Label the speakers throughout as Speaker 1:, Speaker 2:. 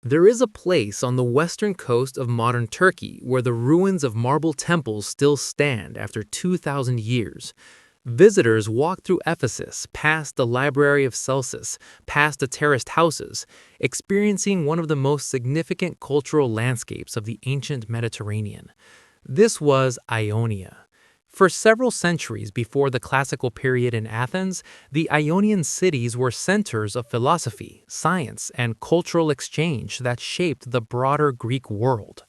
Speaker 1: There is a place on the western coast of modern Turkey where the ruins of marble temples still stand after 2,000 years. Visitors walk through Ephesus, past the Library of Celsus, past the terraced houses, experiencing one of the most significant cultural landscapes of the ancient Mediterranean. This was Ionia. For several centuries before the classical period in Athens, the Ionian cities were centers of philosophy, science, and cultural exchange that shaped the broader Greek world.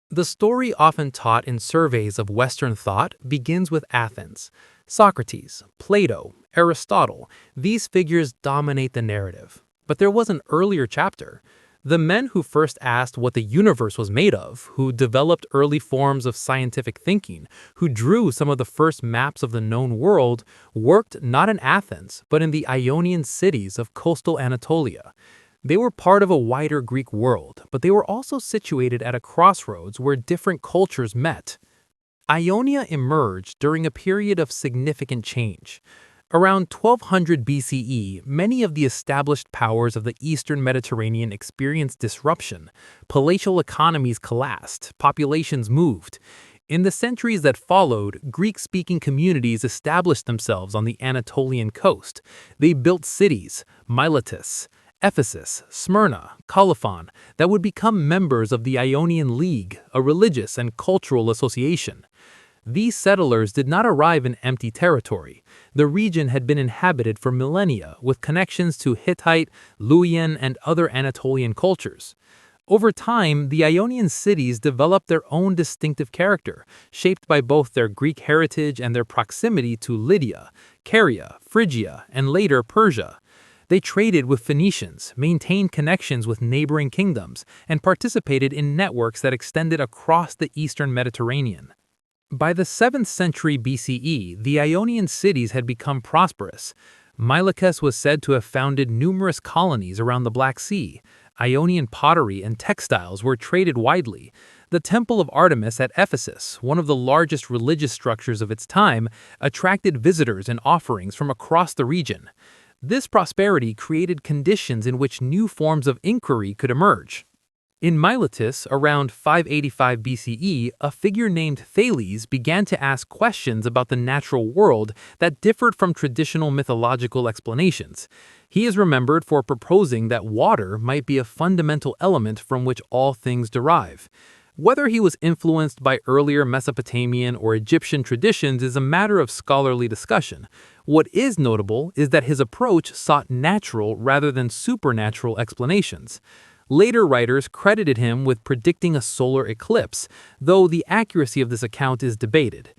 Speaker 1: The story often taught in surveys of Western thought begins with Athens. Socrates, Plato, Aristotle, these figures dominate the narrative. But there was an earlier chapter. The men who first asked what the universe was made of, who developed early forms of scientific thinking, who drew some of the first maps of the known world, worked not in Athens, but in the Ionian cities of coastal Anatolia. They were part of a wider Greek world, but they were also situated at a crossroads where different cultures met. Ionia emerged during a period of significant change. Around 1200 BCE, many of the established powers of the Eastern Mediterranean experienced disruption. Palatial economies collapsed, populations moved. In the centuries that followed, Greek-speaking communities established themselves on the Anatolian coast. They built cities, Miletus, Ephesus, Smyrna, Colophon, that would become members of the Ionian League, a religious and cultural association. These settlers did not arrive in empty territory. The region had been inhabited for millennia with connections to Hittite, Lydian, and other Anatolian cultures. Over time, the Ionian cities developed their own distinctive character, shaped by both their Greek heritage and their proximity to Lydia, Caria, Phrygia, and later Persia. They traded with Phoenicians, maintained connections with neighboring kingdoms, and participated in networks that extended across the eastern Mediterranean. By the 7th century BCE, the Ionian cities had become prosperous. Miletus was said to have founded numerous colonies around the Black Sea. Ionian pottery and textiles were traded widely. The Temple of Artemis at Ephesus, one of the largest religious structures of its time, attracted visitors and offerings from across the region. This prosperity created conditions in which new forms of inquiry could emerge. In Miletus, around 585 BCE, a figure named Thales began to ask questions about the natural world that differed from traditional mythological explanations. He is remembered for proposing that water might be a fundamental element from which all things derive. Whether he was influenced by earlier Mesopotamian or Egyptian traditions is a matter of scholarly discussion. What is notable is that his approach sought natural rather than supernatural explanations. Later writers credited him with predicting a solar eclipse, though the accuracy of this account is debated.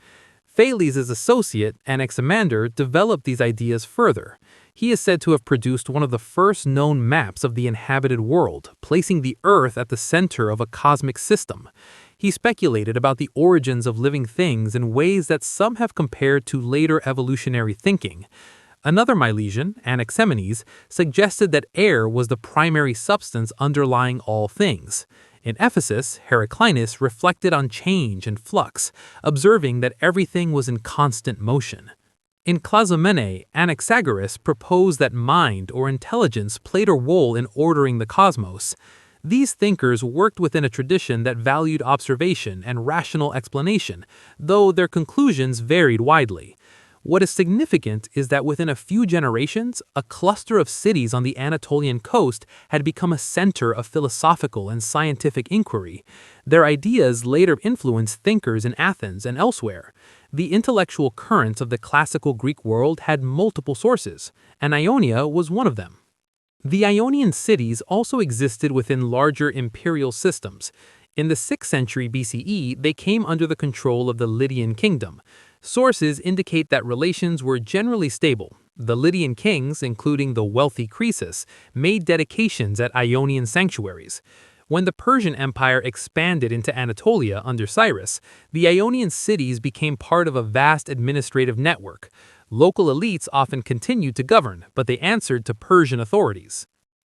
Speaker 1: Thales' associate, Anaximander, developed these ideas further. He is said to have produced one of the first known maps of the inhabited world, placing the Earth at the center of a cosmic system. He speculated about the origins of living things in ways that some have compared to later evolutionary thinking. Another Milesian, Anaximenes, suggested that air was the primary substance underlying all things. In Ephesus, Heraclitus reflected on change and flux, observing that everything was in constant motion. In Clazomenae, Anaxagoras proposed that mind or intelligence played a role in ordering the cosmos. These thinkers worked within a tradition that valued observation and rational explanation, though their conclusions varied widely. What is significant is that within a few generations, a cluster of cities on the Anatolian coast had become a center of philosophical and scientific inquiry. Their ideas later influenced thinkers in Athens and elsewhere. The intellectual currents of the classical Greek world had multiple sources, and Ionia was one of them. The Ionian cities also existed within larger imperial systems. In the 6th century BCE, they came under the control of the Lydian kingdom. Sources indicate that relations were generally stable. The Lydian kings, including the wealthy Croesus, made dedications at Ionian sanctuaries. When the Persian Empire expanded into Anatolia under Cyrus, the Ionian cities became part of a vast administrative network. Local elites often continued to govern, but they answered to Persian authorities.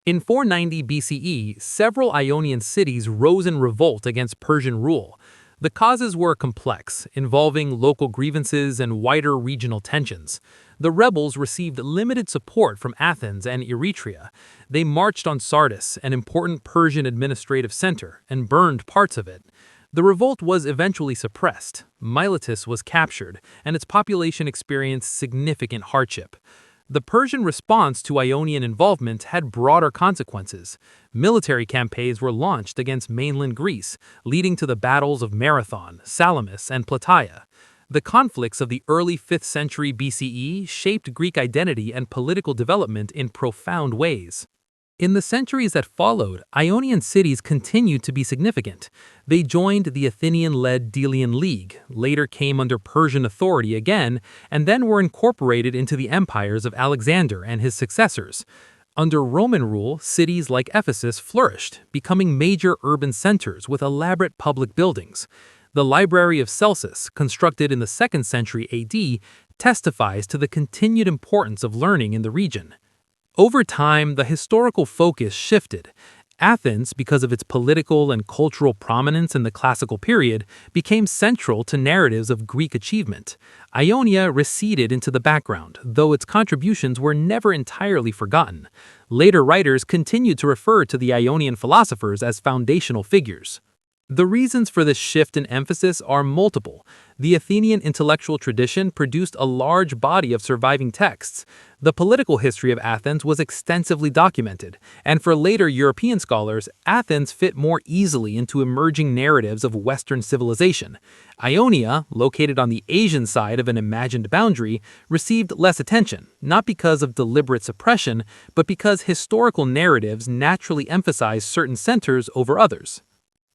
Speaker 1: In 490 BCE, several Ionian cities rose in revolt against Persian rule. The causes were complex, involving local grievances and wider regional tensions. The rebels received limited support from Athens and Eretria. They marched on Sardis, an important Persian administrative center, and burned parts of it. The revolt was eventually suppressed. Miletus was captured, and its population experienced significant hardship. The Persian response to Ionian involvement had broader consequences. Military campaigns were launched against mainland Greece, leading to the battles of Marathon, Salamis, and Plataea. The conflicts of the early 5th century BCE shaped Greek identity and political development in profound ways. In the centuries that followed, Ionian cities continued to be significant. They joined the Athenian-led Delian League, later came under Persian authority again, and then were incorporated into the empires of Alexander and his successors. Under Roman rule, cities like Ephesus flourished, becoming major urban centers with elaborate public buildings. The Library of Celsus, constructed in the 2nd century AD, testifies to the continued importance of learning in the region. Over time, the historical focus shifted. Athens, because of its political and cultural prominence in the classical period, became central to narratives of Greek achievement. Ionia receded into the background, though its contributions were never entirely forgotten. Later writers continued to refer to the Ionian philosophers as foundational figures. The reasons for this shift in emphasis are multiple. The Athenian intellectual tradition produced a large body of surviving texts. The political history of Athens was extensively documented, and for later European scholars, Athens fit more easily into emerging narratives of Western civilization. Ionia, located on the Asian side of an imagined boundary, received less attention, not because of deliberate suppression, but because historical narratives naturally emphasize certain centers over others.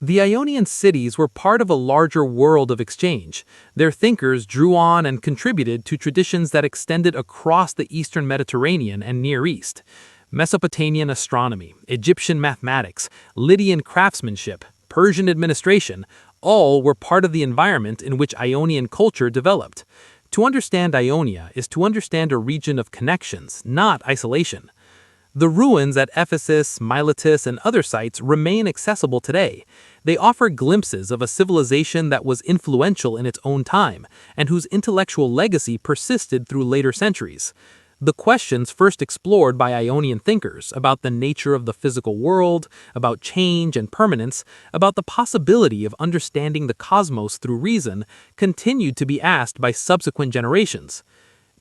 Speaker 1: The Ionian cities were part of a larger world of exchange. Their thinkers drew on and contributed to traditions that extended across the Eastern Mediterranean and Near East. Mesopotamian astronomy, Egyptian mathematics, Lydian craftsmanship, Persian administration, all were part of the environment in which Ionian culture developed. To understand Ionia is to understand a region of connections, not isolation. The ruins at Ephesus, Miletus, and other sites remain accessible today. They offer glimpses of a civilization that was influential in its own time, and whose intellectual legacy persisted through later centuries. The questions first explored by Ionian thinkers about the nature of the physical world, about change and permanence, about the possibility of understanding the cosmos through reason, continued to be asked by subsequent generations.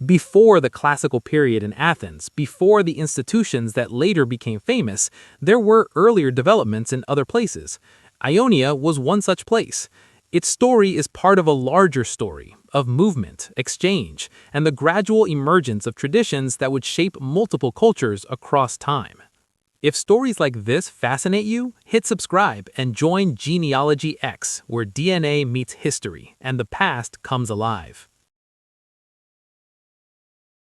Speaker 1: Before the classical period in Athens, before the institutions that later became famous, there were earlier developments in other places. Ionia was one such place. Its story is part of a larger story of movement, exchange, and the gradual emergence of traditions that would shape multiple cultures across time. If stories like this fascinate you, hit subscribe and join GenealogyX, where DNA meets history and the past comes alive.